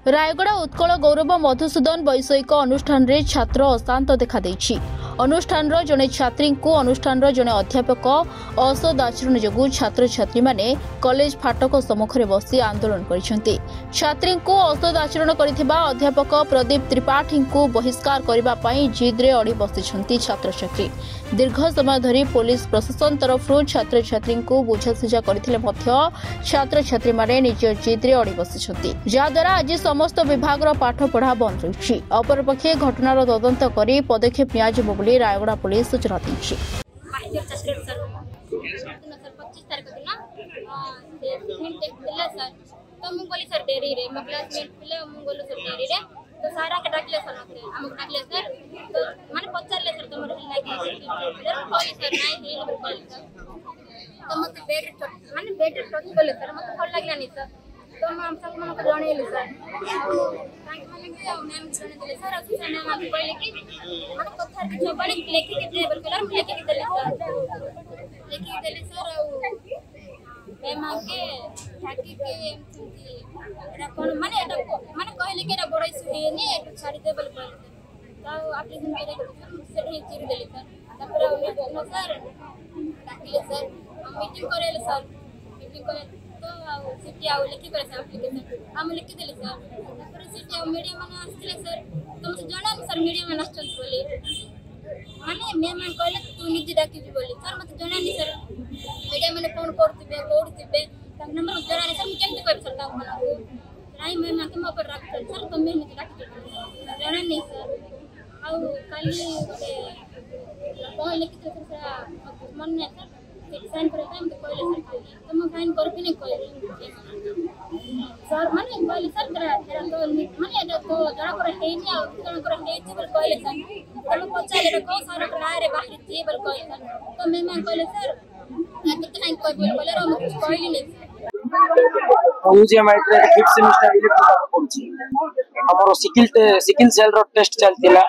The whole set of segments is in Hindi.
रायगड़ा उत्कल गौरव मधुसूदन वैषयिक अनुष्ठान रे छात्र अशांत देखा अनुष्ठान जड़े छात्री को अनुष्ठान जड़े अध्यापक असद आचरण जो छात्र छात्री माने कॉलेज फाटक सम्मुखें बसी आंदोलन करछंती। छात्री को असद आचरण करथिबा अध्यापक प्रदीप त्रिपाठी को बहिष्कार करबा पई जिद्रे अड़ी बसिछंती छात्र छात्री। दीर्घ समय धरी पुलिस प्रशासन तरफ छात्र छात्री को बुझासुझा करथिले मध्य छात्र छात्री माने निज जिद्रे अड़ी बसिछंती, जाद्वारा आज समस्त विभाग पाठ पढ़ा बंद रही। अपरपक्षे घटनार तदंत कर पदक्षेप नि रायगड़ा पुलिस सूचना दी। तो सारा के डाकले सर मते हमक डाकले सर तो माने पचारले सर तमर हिला के कोई सर नाही हेल बोल सर तो मते बेड टच बोले सर मते भल लागला नि सर तो हम सब मन को जणेले सर तांक माने के मैम जणे देले सर आ सर मैम आके कहले कि माने पचार के छबणी लेखि के टेबल कलर लेखि के देले सर मैम आके ठाकी के एटा कोन माने एटा माने कहले के एटा बड़ इशू हे ने एटा छाडी दे बोल कहले तो एप्लीकेशन करे से ही चिर देले सर तापर हम सर डाकिले सर मीटिंग करेले सर मीटिंग करे तो सिटी आउ लिखि करे सर एप्लीकेशन हम लिखि देले सर तापर सिटी आउ मीडिया माने आस्थिले सर तुमसे जणा सर मीडिया माने आछन बोले माने मैम कहले तू निजे डाकी बोले सर मते जणा नि सर मीडिया माने फोन करथिबे कोडथिबे तब नंबर जणा नि सर हम केमते कर सकता हूं राई मैम आके मो पर रख सर तुम निजे डाकी जणा नि सर आउ काली गोटे कोन लिखि तो सर मन ने सर साइन करे टाइम तो कहले सर तुम साइन करबी नहीं कहले सर माने कहले सर तेरा तो माने तो जणा पर हे नि आ जणा पर हे छि बोल कहले सर तुम पचाले को सर रे बाहर थी बोल कहले सर तो मैम कहले सर कितना साइन कर बोल कहले हम कुछ कहली नहीं यूजीएमआई 5th सेमेस्टर इलेक्ट्रिकल पढुची हमरो सिकिल सेल रो टेस्ट चलतिला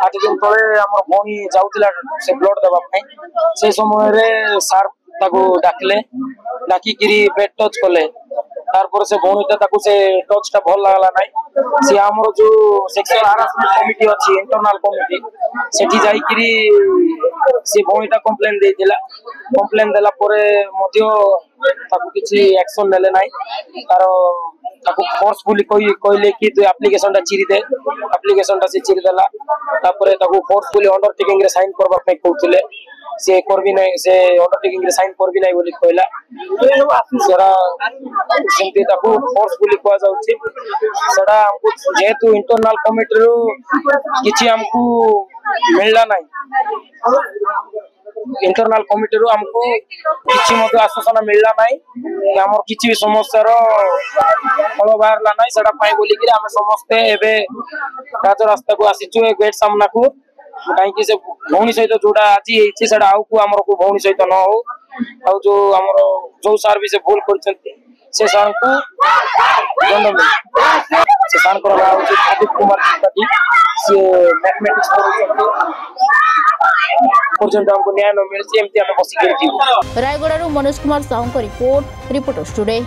8 दिन तळे हमर भोनी जाउतिला से ब्लड दबा पई से समय रे सर ताको डाकी किरी बेड टच करले तार पर से भोनीटा ताको से टचटा भल लागला नाही से हमरो जो सेक्सुअल हरासमेंट कमिटी अछि इंटरनल कमिटी सेठी जाई किरी से भोनीटा कंप्लेन देतिला कंप्लेन देला परे मध्य ताको किछि एक्शन नेले नाही तार ताको फोर्सफुली कहले कि तू एप्लीकेशनटा चिरी दे एप्लीकेशनटा से चिरी देला तापरे ताको फोर्सफुली अंडरटेकिंग रे साइन करबा पे कहउतिले से करबी नै से अंडरटेकिंग रे साइन करबी नै बोली कहला सेरा सेंती ताको फोर्सफुली कह जाउछि सेडा हमको जेतु इंटरनल कमिटी रो किछि हमको मिलला नै इंटरनल कमिटी रो हमको किछि मते आश्वासन मिलला नै हमर किछि भी समस्या रो फल बाहरला नै सेडा पाई बोली कि हम समस्त एबे राज रास्ता को आसीछु ए गेट सामना को काई कि से भौणी सहित जोडा आजी हेछि सेडा आउ को हमर को भौणी सहित न हो आ जो हमर जो सर भी से भूल करछंती से सर को दंड मिल से सर को नाम अछि प्रदीप कुमार त्रिपाठी से मैथमेटिक्स पर्यंत हमको न्याय न मिलछि एमती हम बसी के रायगड़ा मनोज कुमार साहू का रिपोर्ट रिपोर्टर्स टुडे।